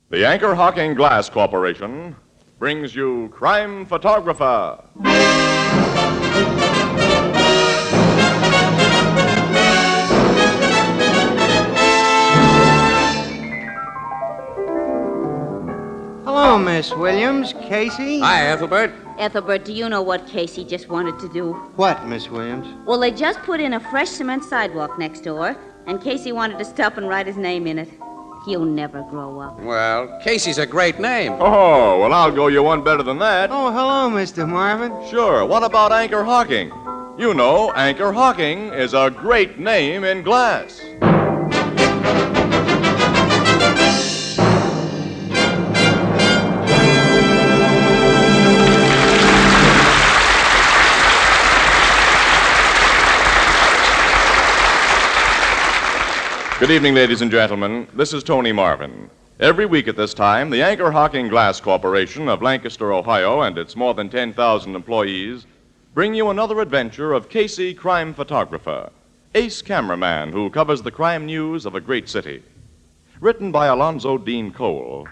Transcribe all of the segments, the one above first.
The Anchor Hocking Glass Corporation brings you Crime Photographer. Hello, Miss Williams. Casey? Hi, Ethelbert. Ethelbert, do you know what Casey just wanted to do? What, Miss Williams? Well, they just put in a fresh cement sidewalk next door, and Casey wanted to stop and write his name in it. He'll never grow up. Well, Casey's a great name. Oh, well, I'll go you one better than that. Oh, hello, Mr. Marvin. Sure, what about Anchor Hocking? You know, Anchor Hocking is a great name in glass. Good evening, ladies and gentlemen. This is Tony Marvin. Every week at this time, the Anchor Hocking Glass Corporation of Lancaster, Ohio, and its more than 10,000 employees bring you another adventure of Casey, crime photographer, ace cameraman who covers the crime news of a great city. Written by Alonzo Dean Cole.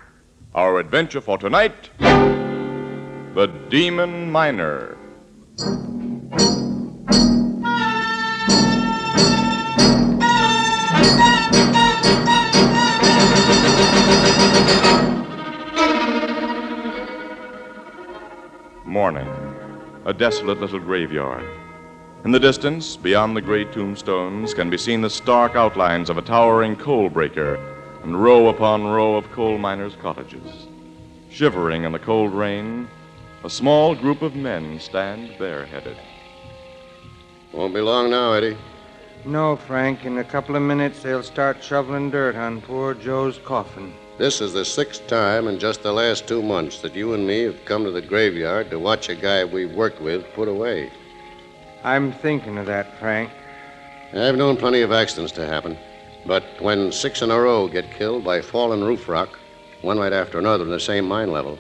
Our adventure for tonight, The Demon Miner. Morning. A desolate little graveyard. In the distance, beyond the gray tombstones, can be seen the stark outlines of a towering coal breaker and row upon row of coal miners' cottages. Shivering in the cold rain, a small group of men stand bareheaded. Won't be long now, Eddie. No, Frank. In a couple of minutes, they'll start shoveling dirt on poor Joe's coffin. This is the 6th time in just the last 2 months that you and me have come to the graveyard to watch a guy we've worked with put away. I'm thinking of that, Frank. I've known plenty of accidents to happen, but when 6 in a row get killed by fallen roof rock, one right after another in the same mine level,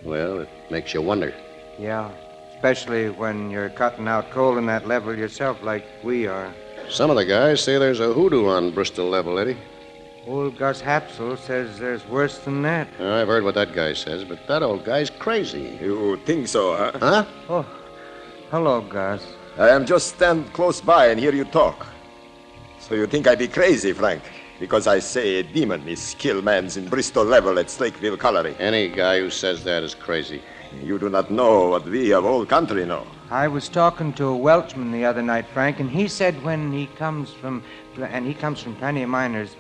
well, it makes you wonder. Yeah, especially when you're cutting out coal in that level yourself like we are. Some of the guys say there's a hoodoo on Bristol level, Eddie. Old Gus Hapsel says there's worse than that. I've heard what that guy says, but that old guy's crazy. You think so, huh? Huh? Oh, hello, Gus. I am just stand close by and hear you talk. So you think I be crazy, Frank? Because I say a demon is kill mans in Bristol level at Slakeville Colliery. Any guy who says that is crazy. You do not know what we of whole country know. I was talking to a Welshman the other night, Frank, and he said when he comes from plenty of miners,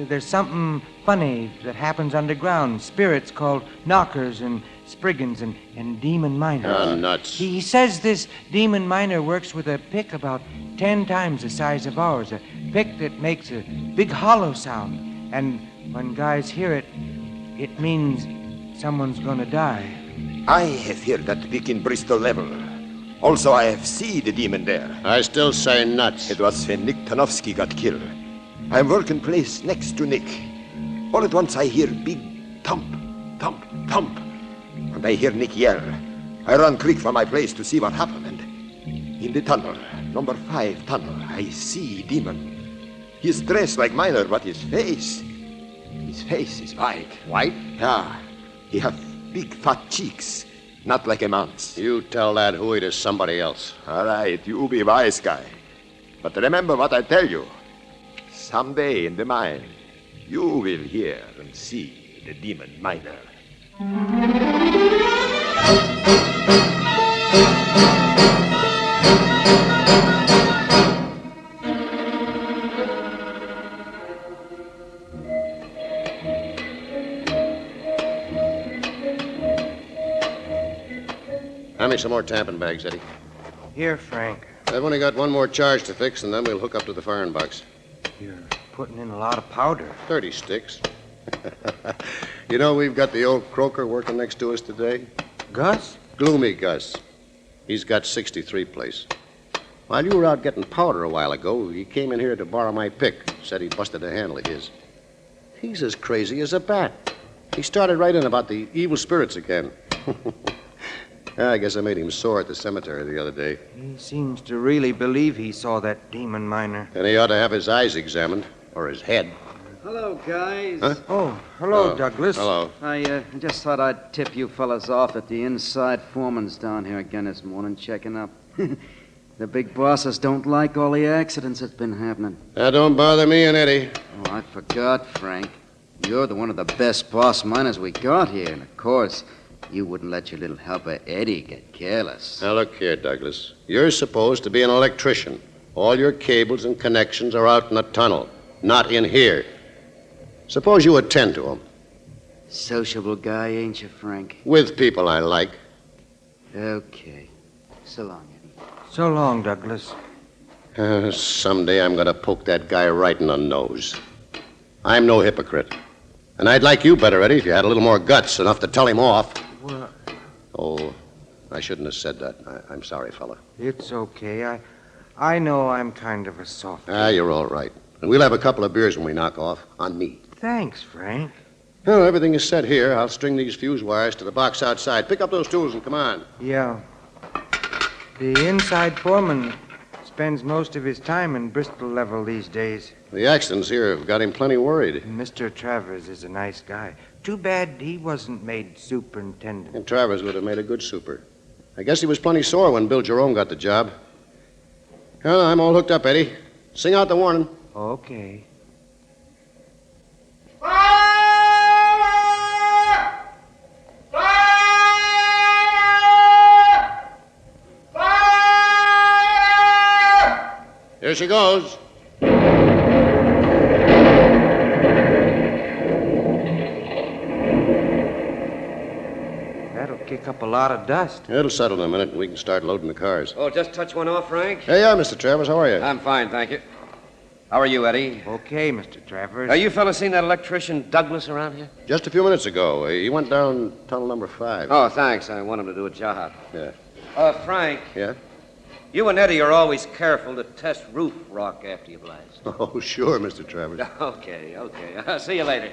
there's something funny that happens underground. Spirits called knockers and spriggans and demon miners. Oh, nuts. He says this demon miner works with a pick about 10 times the size of ours, a pick that makes a big hollow sound. And when guys hear it, it means someone's gonna die. I have heard that pick in Bristol level. Also, I have seen the demon there. I still say nuts. It was when Nick Tanofsky got killed. I'm working place next to Nick. All at once I hear big thump, thump, thump. And I hear Nick yell. I run quick from my place to see what happened. And in the tunnel, number 5 tunnel, I see demon. He's dressed like miner, but his face is white. White? Yeah. He have big fat cheeks, not like a man's. You tell that hooey to somebody else. All right, you be wise guy. But remember what I tell you. Someday in the mine, you will hear and see the demon miner. Hand me some more tampon bags, Eddie. Here, Frank. I've only got one more charge to fix, and then we'll hook up to the firing box. You're putting in a lot of powder. 30 sticks. You know, we've got the old croaker working next to us today. Gus? Gloomy Gus. He's got 63 place. While you were out getting powder a while ago, he came in here to borrow my pick. Said he busted a handle of his. He's as crazy as a bat. He started right in about the evil spirits again. I guess I made him sore at the cemetery the other day. He seems to really believe he saw that demon miner. And he ought to have his eyes examined, or his head. Hello, guys. Huh? Oh, hello, Douglas. Hello. I just thought I'd tip you fellas off that the inside foreman's down here again this morning checking up. The big bosses don't like all the accidents that's been happening. That don't bother me and Eddie. Oh, I forgot, Frank. You're one of the best boss miners we got here. And, of course, you wouldn't let your little helper Eddie get careless. Now, look here, Douglas. You're supposed to be an electrician. All your cables and connections are out in the tunnel, not in here. Suppose you attend to them. Sociable guy, ain't you, Frank? With people I like. Okay. So long, Eddie. So long, Douglas. Someday I'm going to poke that guy right in the nose. I'm no hypocrite. And I'd like you better, Eddie, if you had a little more guts, enough to tell him off. Well, Oh, I shouldn't have said that. I'm sorry, fella. it's okay. I know I'm kind of a soft. You're all right. And we'll have a couple of beers when we knock off. On me. Thanks, Frank. Well, everything is set here. I'll string these fuse wires to the box outside. Pick up those tools and come on. Yeah. The inside foreman spends most of his time in Bristol level these days. The accidents here have got him plenty worried. Mr. Travers is a nice guy. Too bad he wasn't made superintendent. And Travers would have made a good super. I guess he was plenty sore when Bill Jerome got the job. Well, I'm all hooked up, Eddie. Sing out the warning. Okay. Here she goes. That'll kick up a lot of dust. It'll settle in a minute and we can start loading the cars. Oh, just touch one off, Frank? Hey, Mr. Travers, how are you? I'm fine, thank you. How are you, Eddie? Okay, Mr. Travers. Are you fellas seen that electrician Douglas around here? Just a few minutes ago. He went down tunnel number 5. Oh, thanks. I want him to do a job. Yeah. Frank. Yeah? You and Eddie are always careful to test roof rock after you blast. Oh, sure, Mr. Travers. Okay. I'll see you later.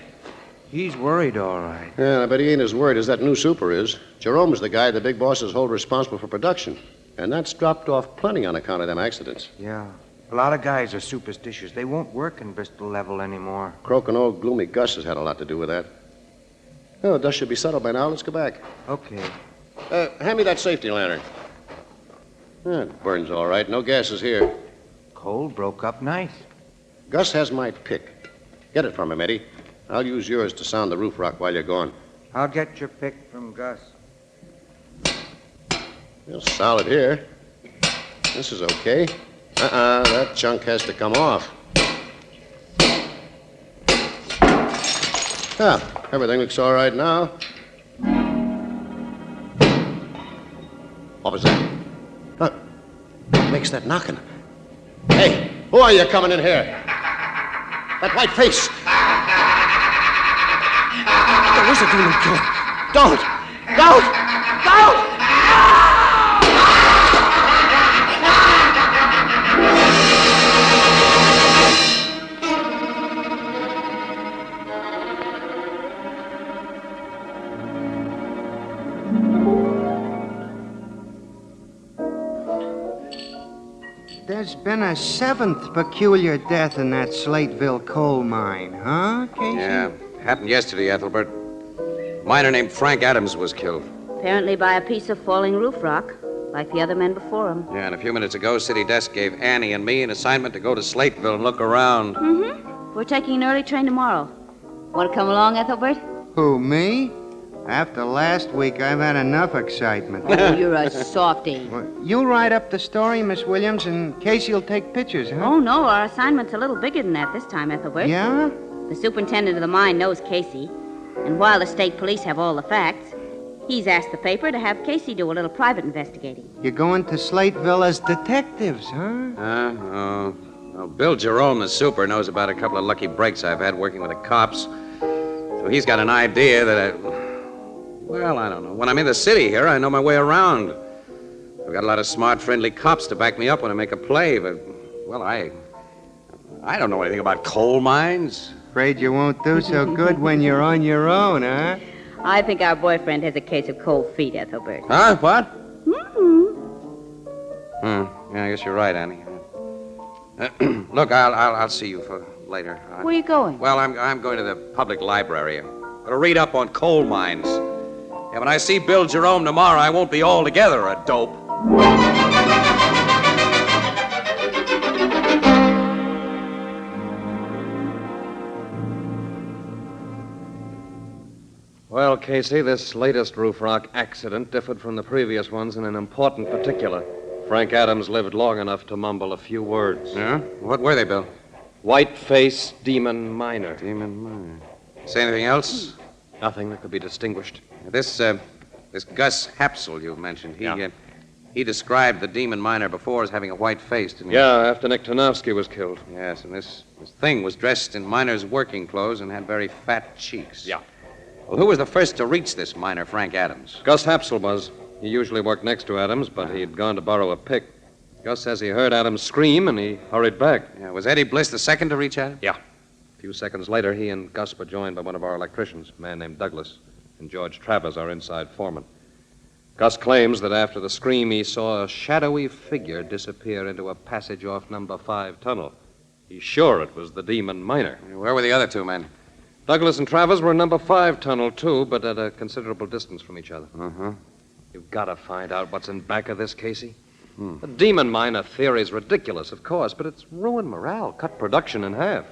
He's worried, all right. Yeah, I bet he ain't as worried as that new super is. Jerome's the guy the big bosses hold responsible for production. And that's dropped off plenty on account of them accidents. Yeah. A lot of guys are superstitious. They won't work in Bristol level anymore. Croaking old gloomy Gus has had a lot to do with that. Oh, dust should be settled by now. Let's go back. Okay. Hand me that safety lantern. It burns all right. No gases here. Coal broke up nice. Gus has my pick. Get it from him, Eddie. I'll use yours to sound the roof rock while you're gone. I'll get your pick from Gus. It's solid here. This is okay. That chunk has to come off. Everything looks all right now. What was that? What makes that knocking? Hey, who are you coming in here? That white face. There is a demon killer. Don't! There's been a 7th peculiar death in that Slateville coal mine, huh, Casey? Yeah, happened yesterday, Ethelbert. Miner named Frank Adams was killed. Apparently by a piece of falling roof rock, like the other men before him. Yeah, and a few minutes ago, City Desk gave Annie and me an assignment to go to Slateville and look around. Mm-hmm. We're taking an early train tomorrow. Want to come along, Ethelbert? Who, me? After last week, I've had enough excitement. Oh, you're a softy. Well, you'll write up the story, Miss Williams, and Casey'll take pictures, huh? Oh, no, our assignment's a little bigger than that this time, Ethelbert. Yeah? The superintendent of the mine knows Casey, and while the state police have all the facts, he's asked the paper to have Casey do a little private investigating. You're going to Slateville as detectives, huh? Well, Bill Jerome, the super, knows about a couple of lucky breaks I've had working with the cops. So he's got an idea that Well, I don't know. When I'm in the city here, I know my way around. I've got a lot of smart, friendly cops to back me up when I make a play, but, well, I don't know anything about coal mines. Afraid you won't do so good when you're on your own, huh? I think our boyfriend has a case of cold feet, Ethelbert. Huh? What? Mm-hmm. Yeah, I guess you're right, Annie. Look, I'll see you for later. Where are you going? Well, I'm going to the public library. I'm going to read up on coal mines. Yeah, when I see Bill Jerome tomorrow, I won't be altogether a dope. Well, Casey, this latest roof rock accident differed from the previous ones in an important particular. Frank Adams lived long enough to mumble a few words. Yeah? What were they, Bill? White-face demon miner. Demon miner. Say anything else? Nothing that could be distinguished. This Gus Hapsel you mentioned, Yeah. He described the demon miner before as having a white face, didn't he? Yeah, after Nick Tarnowski was killed. Yes, and this thing was dressed in miner's working clothes and had very fat cheeks. Yeah. Well, who was the first to reach this miner, Frank Adams? Gus Hapsel was. He usually worked next to Adams, but he'd gone to borrow a pick. Gus says he heard Adams scream, and he hurried back. Yeah, was Eddie Bliss the second to reach Adams? Yeah. A few seconds later, he and Gus were joined by one of our electricians, a man named Douglas, and George Travers, our inside foreman. Gus claims that after the scream, he saw a shadowy figure disappear into a passage off number 5 tunnel. He's sure it was the demon miner. Where were the other two men? Douglas and Travers were in number 5 tunnel, too, but at a considerable distance from each other. Uh-huh. You've got to find out what's in back of this, Casey. The demon miner theory's ridiculous, of course, but it's ruined morale, cut production in half.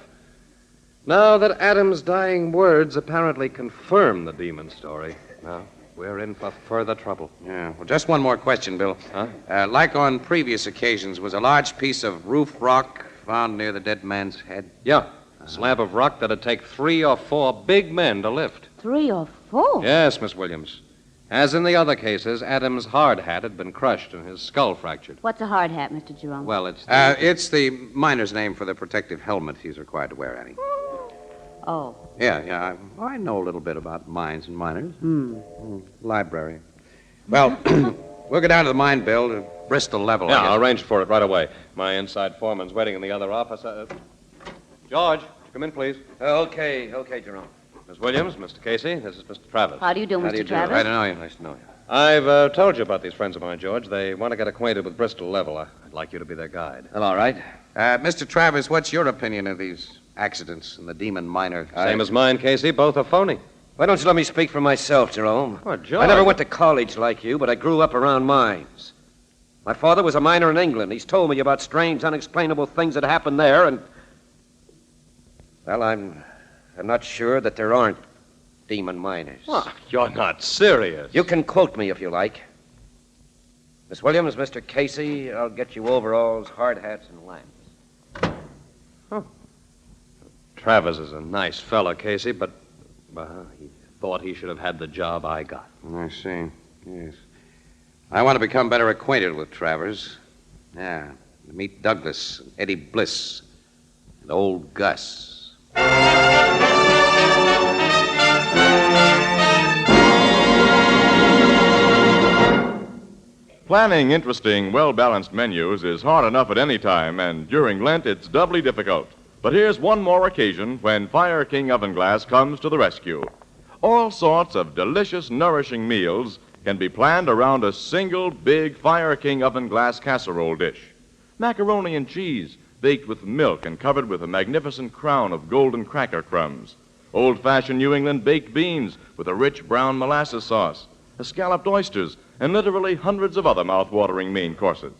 Now that Adams' dying words apparently confirm the demon story, now we're in for further trouble. Yeah, well, just one more question, Bill. Huh? Like on previous occasions, was a large piece of roof rock found near the dead man's head? Yeah, a slab of rock that'd take 3 or 4 big men to lift. 3 or 4? Yes, Miss Williams. As in the other cases, Adams' hard hat had been crushed and his skull fractured. What's a hard hat, Mr. Jerome? Well, it's... It's the miner's name for the protective helmet he's required to wear, Annie. Oh. Yeah, I know a little bit about mines and miners. Library. Well, we'll go down to the mine, Bill, to Bristol level. Yeah, I'll arrange for it right away. My inside foreman's waiting in the other office. George, come in, please. Okay, Jerome. Miss Williams, Mr. Casey, this is Mr. Travers. How do you do, Mr. Travers? I don't know you. Nice to know you. I've told you about these friends of mine, George. They want to get acquainted with Bristol level. I'd like you to be their guide. Well, all right. Mr. Travers, what's your opinion of these accidents and the demon miner? Same as mine, Casey. Both are phony. Why don't you let me speak for myself, Jerome? Oh, George. I never went to college like you, but I grew up around mines. My father was a miner in England. He's told me about strange, unexplainable things that happened there, and... Well, I'm not sure that there aren't demon miners. Oh, you're not serious. You can quote me if you like. Miss Williams, Mr. Casey, I'll get you overalls, hard hats, and lamps. Travers is a nice fellow, Casey, but he thought he should have had the job I got. I see. Yes. I want to become better acquainted with Travers. Yeah. Meet Douglas, and Eddie Bliss, and old Gus. Planning interesting, well-balanced menus is hard enough at any time, and during Lent it's doubly difficult. But here's one more occasion when Fire King Oven Glass comes to the rescue. All sorts of delicious, nourishing meals can be planned around a single big Fire King Oven Glass casserole dish. Macaroni and cheese, baked with milk and covered with a magnificent crown of golden cracker crumbs. Old-fashioned New England baked beans with a rich brown molasses sauce. Scalloped oysters, and literally hundreds of other mouth-watering main courses.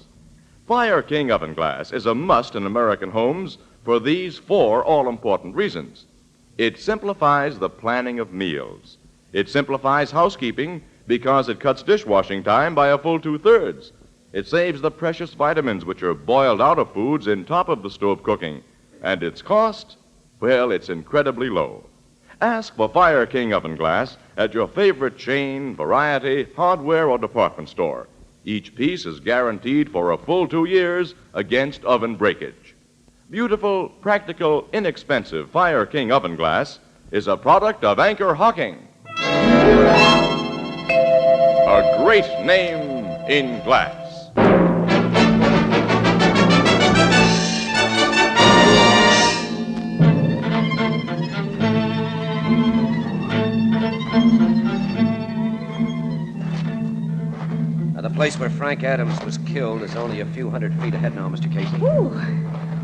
Fire King Oven Glass is a must in American homes for these 4 all-important reasons. It simplifies the planning of meals. It simplifies housekeeping because it cuts dishwashing time by a full 2/3. It saves the precious vitamins which are boiled out of foods in top of the stove cooking. And its cost, well, it's incredibly low. Ask for Fire King Oven Glass at your favorite chain, variety, hardware, or department store. Each piece is guaranteed for a full 2 years against oven breakage. Beautiful, practical, inexpensive Fire King Oven Glass is a product of Anchor Hocking. A great name in glass. The place where Frank Adams was killed is only a few hundred feet ahead now, Mr. Casey. Ooh.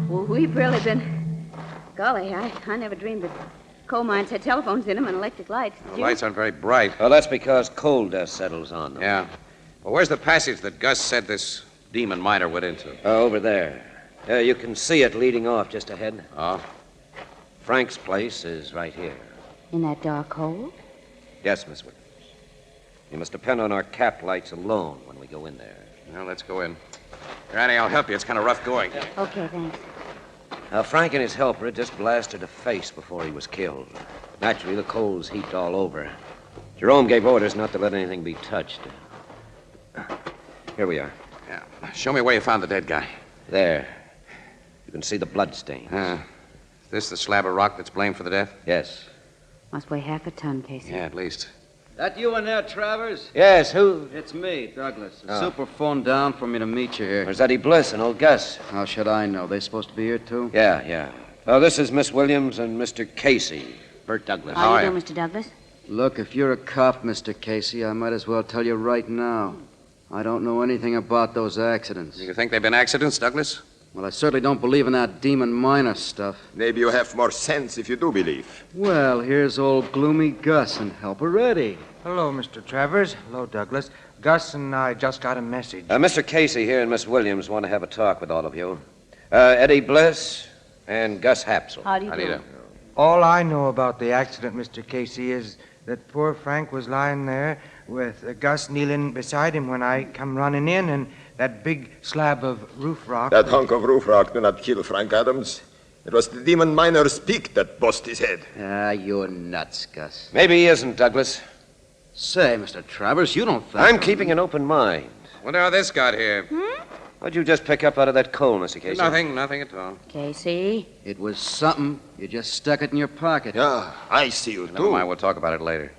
Well, we've really been golly, I never dreamed that coal mines had telephones in them and electric lights. Did The you? lights aren't very bright. Well, that's because coal dust settles on them. Yeah. Well, where's the passage that Gus said this demon miner went into? Over there. You can see it leading off just ahead. Oh? Frank's place is right here. In that dark hole? Yes, Miss Williams. You must depend on our cap lights alone when we go in there. Well, let's go in. Granny, I'll help you. It's kind of rough going. Okay, thanks. Now, Frank and his helper had just blasted a face before he was killed. Naturally, the coal's heaped all over. Jerome gave orders not to let anything be touched. Here we are. Yeah. Show me where you found the dead guy. There. You can see the blood stains. Is this the slab of rock that's blamed for the death? Yes. Must weigh half a ton, Casey. Yeah, at least. That you in there, Travers? Yes, who? It's me, Douglas. The Oh. super phoned down for me to meet you here. Where's Eddie Bliss and old Gus? How should I know? They supposed to be here, too? Yeah. Oh, this is Miss Williams and Mr. Casey. Bert Douglas. How do you do, Mr. Douglas? Look, if you're a cop, Mr. Casey, I might as well tell you right now. I don't know anything about those accidents. You think they've been accidents, Douglas? Well, I certainly don't believe in that demon miner stuff. Maybe you have more sense if you do believe. Well, here's old gloomy Gus and helper Eddie. Hello, Mr. Travers. Hello, Douglas. Gus and I just got a message. Mr. Casey here and Miss Williams want to have a talk with all of you. Eddie Bliss and Gus Hapsel. How do you do? Anita. All I know about the accident, Mr. Casey, is that poor Frank was lying there with Gus kneeling beside him when I come running in, and that big slab of roof rock. That hunk of roof rock do not kill Frank Adams. It was the demon miner's peak that bust his head. Ah, you're nuts, Gus. Maybe he isn't, Douglas. Say, Mr. Travers, you don't think... I'm keeping an open mind. Wonder how this got here. What'd you just pick up out of that coal, Mr. Casey? Nothing at all. Casey? It was something. You just stuck it in your pocket. Yeah, I see you, Never too. mind, we'll talk about it later.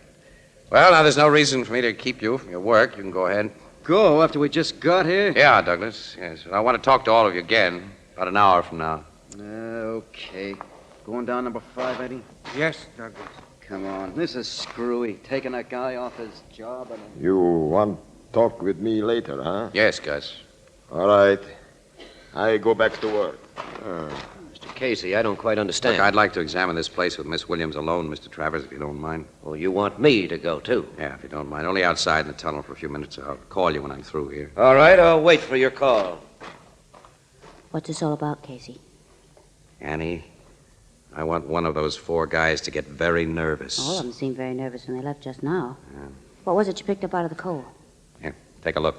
Well, now there's no reason for me to keep you from your work. You can go ahead. Go after we just got here? Yeah, Douglas. Yes. I want to talk to all of you again about an hour from now. Okay. Going down number 5, Eddie? Yes, Douglas. Come on. This is screwy. Taking that guy off his job and... You want talk with me later, huh? Yes, Gus. All right. I go back to work. Mr. Casey, I don't quite understand. Look, I'd like to examine this place with Miss Williams alone, Mr. Travers, if you don't mind. Well, you want me to go, too? Yeah, if you don't mind. Only outside in the tunnel for a few minutes. I'll call you when I'm through here. All right, I'll wait for your call. What's this all about, Casey? Annie, I want one of those 4 guys to get very nervous. All of them seemed very nervous when they left just now. What was it you picked up out of the coal? Here, take a look.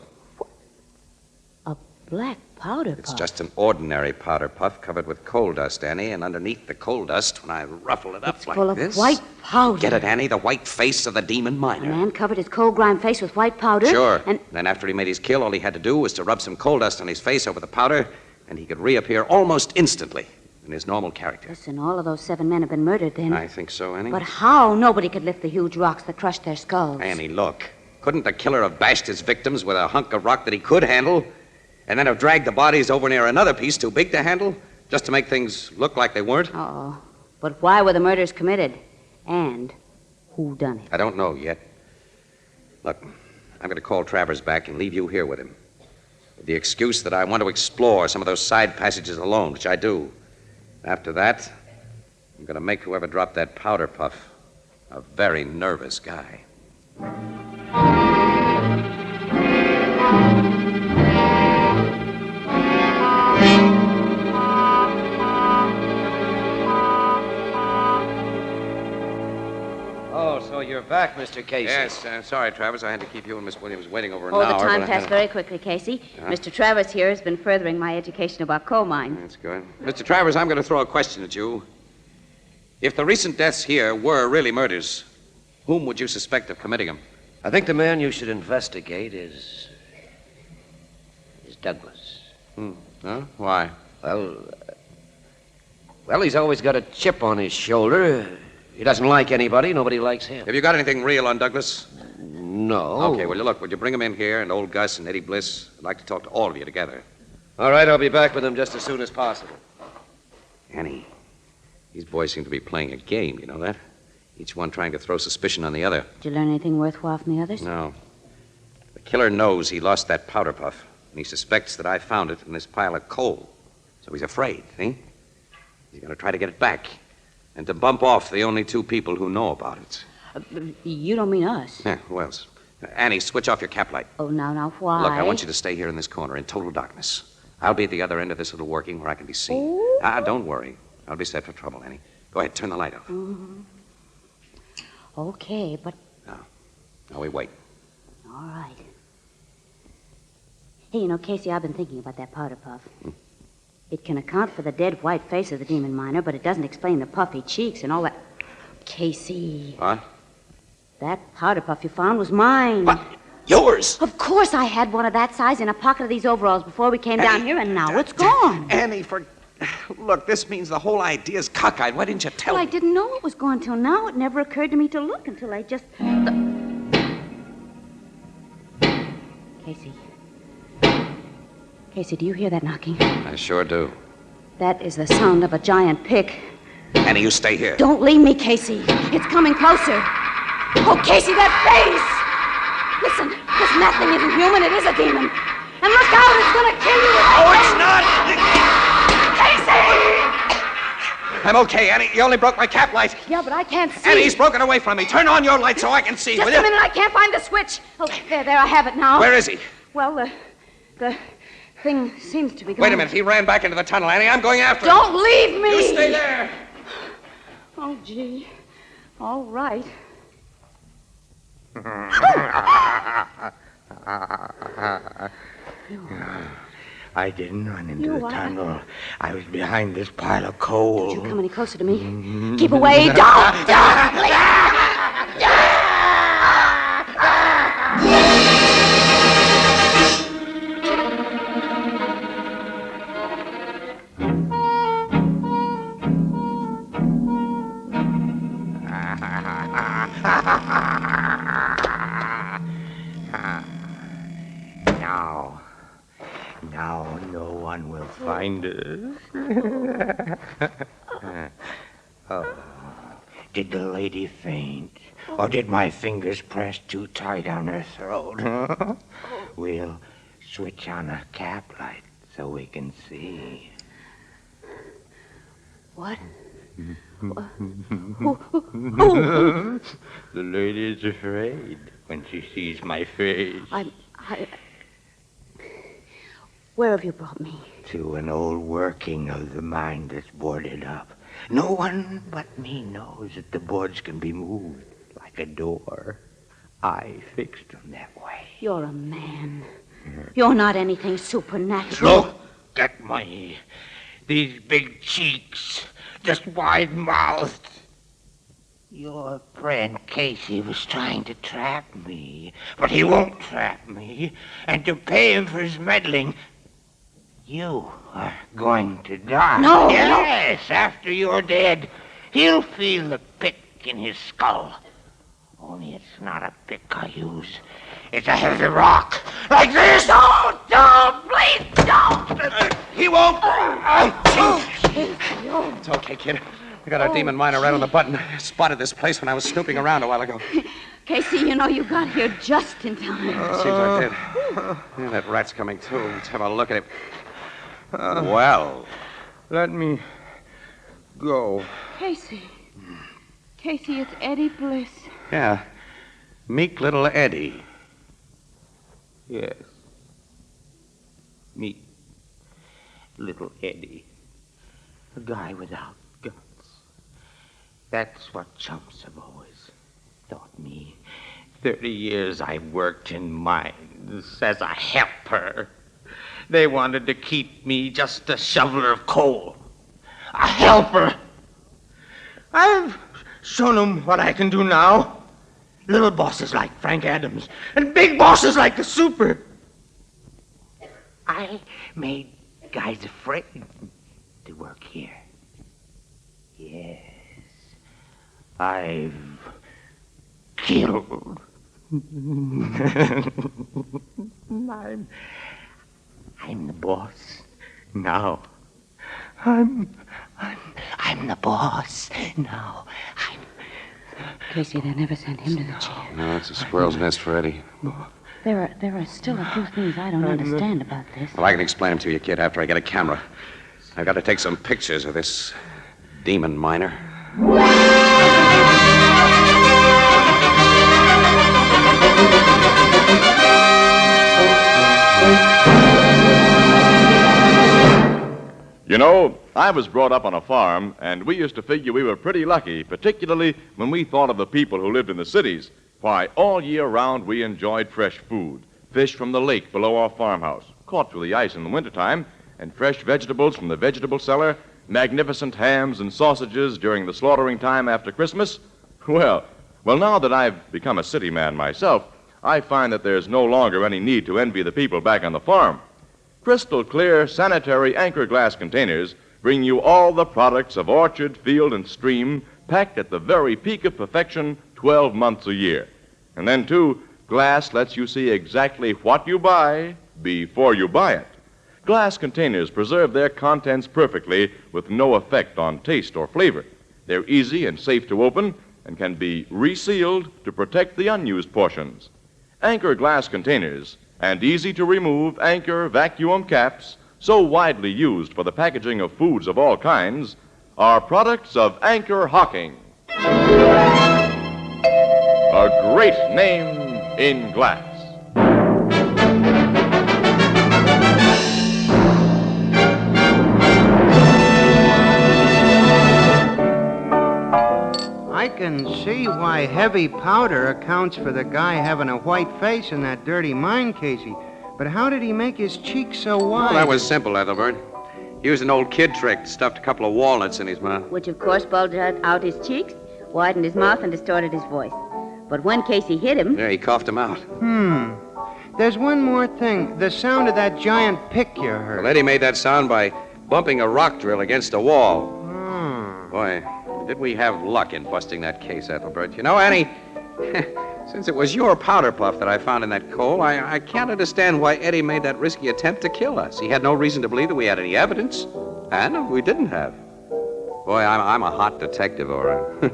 A black powder It's puff. just an ordinary powder puff covered with coal dust, Annie, and underneath the coal dust, when I ruffle it up It's like full of this... white powder. Get it, Annie? The white face of the demon A miner. man covered his coal-grimed face with white powder. Sure. And Then after he made his kill, all he had to do was to rub some coal dust on his face over the powder, and he could reappear almost instantly in his normal character. listen, all of those 7 men have been murdered then. I think so, Annie. But how? Nobody could lift the huge rocks that crushed their skulls. Annie, look. Couldn't the killer have bashed his victims with a hunk of rock that he could handle, and then have dragged the bodies over near another piece too big to handle, just to make things look like they weren't? Uh-oh. But why were the murders committed? And who done it? I don't know yet. Look, I'm going to call Travers back and leave you here with him. With the excuse that I want to explore some of those side passages alone, which I do. After that, I'm going to make whoever dropped that powder puff a very nervous guy. Oh, so you're back, Mr. Casey. Yes, sorry, Travers. I had to keep you and Miss Williams waiting over an Oh, hour. the time but I had passed very quickly, Casey. Huh? Mr. Travers here has been furthering my education about coal mines. That's good. Mr. Travers, I'm going to throw a question at you. If the recent deaths here were really murders, whom would you suspect of committing them? I think the man you should investigate is Douglas. Huh? Why? Well, he's always got a chip on his shoulder. He doesn't like anybody. Nobody likes him. Have you got anything real on Douglas? No. Okay, well, look, would you bring him in here, and old Gus and Eddie Bliss? I'd like to talk to all of you together. All right, I'll be back with him just as soon as possible. Annie, these boys seem to be playing a game, you know that? Each one trying to throw suspicion on the other. Did you learn anything worthwhile from the others? No. The killer knows he lost that powder puff, and he suspects that I found it in this pile of coal. So he's afraid, see? He's going to try to get it back and to bump off the only two people who know about it. You don't mean us? Yeah, who else? Annie, switch off your cap light. Oh, now, why? Look, I want you to stay here in this corner in total darkness. I'll be at the other end of this little working where I can be seen. Oh. Don't worry. I'll be set for trouble, Annie. Go ahead, turn the light off. Mm-hmm. Okay, but... Now we wait. All right. Hey, you know, Casey, I've been thinking about that powder puff. It can account for the dead white face of the demon miner, but it doesn't explain the puffy cheeks and all that. Casey. What? That powder puff you found was mine. What? Yours? Of course I had one of that size in a pocket of these overalls before we came down here, and now it's gone. Annie, Look, this means the whole idea's cockeyed. Why didn't you tell me? I didn't know it was gone till now. It never occurred to me to look until I just... Casey. Casey, do you hear that knocking? I sure do. That is the sound of a giant pick. Annie, you stay here. Don't leave me, Casey. It's coming closer. Oh, Casey, that face! Listen, this nothing isn't human. It is a demon. And look out, it's going to kill you. Oh, it's not! Casey! I'm okay, Annie. You only broke my cap light. Yeah, but I can't see. Annie, he's broken away from me. Turn on your light so I can see. Just a minute, I can't find the switch. Oh, there, I have it now. Where is he? Well, the thing seems to be gone. Wait a minute. He ran back into the tunnel, Annie. I'm going after him. Don't leave me! You stay there. Oh, gee. All right. I didn't run into the tunnel. I was behind this pile of coal. Don't you come any closer to me. Keep away. Don't, Now no one will find us. Oh, did the lady faint? Or did my fingers press too tight on her throat? We'll switch on a cap light so we can see. What? The lady's afraid when she sees my face. Where have you brought me? To an old working of the mine that's boarded up. No one but me knows that the boards can be moved like a door. I fixed them that way. You're a man. You're not anything supernatural. Look at me. These big cheeks, just wide-mouthed. Your friend Casey was trying to trap me, but he won't trap me. And to pay him for his meddling, you are going to die. No! Yes, after you're dead, he'll feel the pick in his skull. Only it's not a pick I use. It's a heavy rock, like this. Oh, don't, please, don't! He won't! It's okay, kid. I got our demon miner right on the button. I spotted this place when I was snooping around a while ago. Casey, you know you got here just in time. Seems I did. Yeah, that rat's coming, too. Let's have a look at him. Well. Let me go. Casey. Casey, it's Eddie Bliss. Yeah. Meek little Eddie. Yes. Meek little Eddie. A guy without guts. That's what chumps have always taught me. 30 years I worked in mines as a helper. They wanted to keep me just a shoveler of coal. A helper. I've shown them what I can do now. Little bosses like Frank Adams and big bosses like the Super. I made guys afraid to work here. Yes. I've killed. I'm the boss now. I'm the boss now. Casey, they never sent him to the chair. No, it's a squirrel's nest for Eddie. There are still a few things I don't understand about this. Well, I can explain them to you, kid, after I get a camera. I've got to take some pictures of this Demon miner. You know, I was brought up on a farm, and we used to figure we were pretty lucky, particularly when we thought of the people who lived in the cities. Why, all year round we enjoyed fresh food, fish from the lake below our farmhouse, caught through the ice in the wintertime, and fresh vegetables from the vegetable cellar, magnificent hams and sausages during the slaughtering time after Christmas. Well, now that I've become a city man myself, I find that there's no longer any need to envy the people back on the farm. Crystal clear, sanitary anchor glass containers bring you all the products of orchard, field, and stream, packed at the very peak of perfection 12 months a year. And then, too, glass lets you see exactly what you buy before you buy it. Glass containers preserve their contents perfectly with no effect on taste or flavor. They're easy and safe to open and can be resealed to protect the unused portions. Anchor glass containers and easy-to-remove Anchor vacuum caps, so widely used for the packaging of foods of all kinds, are products of Anchor Hocking. A great name in glass. I can see why heavy powder accounts for the guy having a white face in that dirty mine, Casey. But how did he make his cheeks so wide? Well, that was simple, Ethelbert. He used an old kid trick, stuffed a couple of walnuts in his mouth. Which, of course, bulged out his cheeks, widened his mouth, and distorted his voice. But when Casey hit him... Yeah, he coughed him out. There's one more thing. The sound of that giant pick you heard. Well, Eddie made that sound by bumping a rock drill against a wall. Boy, did we have luck in busting that case, Ethelbert. You know, Annie, since it was your powder puff that I found in that coal, I can't understand why Eddie made that risky attempt to kill us. He had no reason to believe that we had any evidence, and we didn't have. Boy, I'm a hot detective, all right.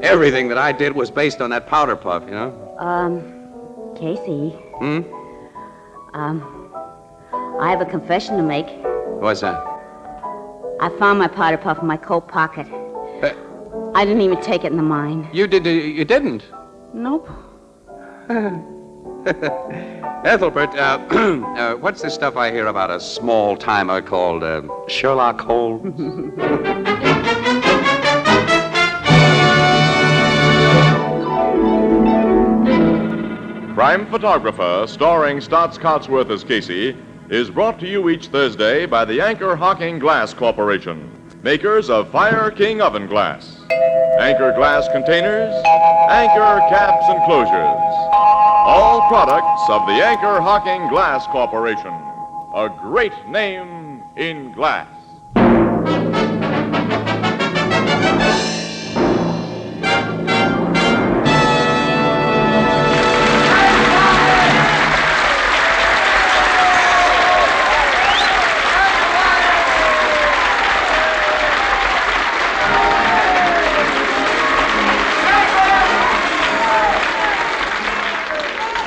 Everything that I did was based on that powder puff, you know? Casey. I have a confession to make. What's that? I found my powder puff in my coat pocket. I didn't even take it in the mine. You didn't? Nope. Ethelbert, what's this stuff I hear about a small-timer called Sherlock Holmes? Crime Photographer, starring Stotts Cotsworth as Casey, is brought to you each Thursday by the Anchor Hocking Glass Corporation, makers of Fire King Oven Glass. Anchor glass containers, Anchor caps and closures. All products of the Anchor Hocking Glass Corporation. A great name in glass.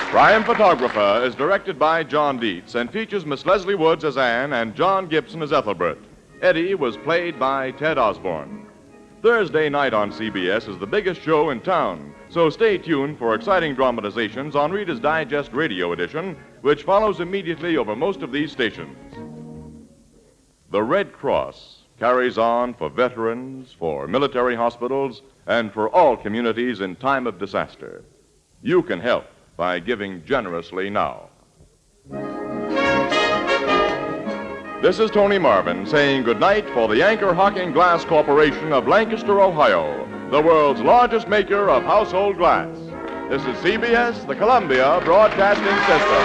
Crime Photographer is directed by John Dietz and features Miss Leslie Woods as Anne and John Gibson as Ethelbert. Eddie was played by Ted Osborne. Thursday night on CBS is the biggest show in town, so stay tuned for exciting dramatizations on Reader's Digest Radio Edition, which follows immediately over most of these stations. The Red Cross carries on for veterans, for military hospitals, and for all communities in time of disaster. You can help by giving generously now. This is Tony Marvin saying goodnight for the Anchor Hocking Glass Corporation of Lancaster, Ohio, the world's largest maker of household glass. This is CBS, the Columbia Broadcasting System.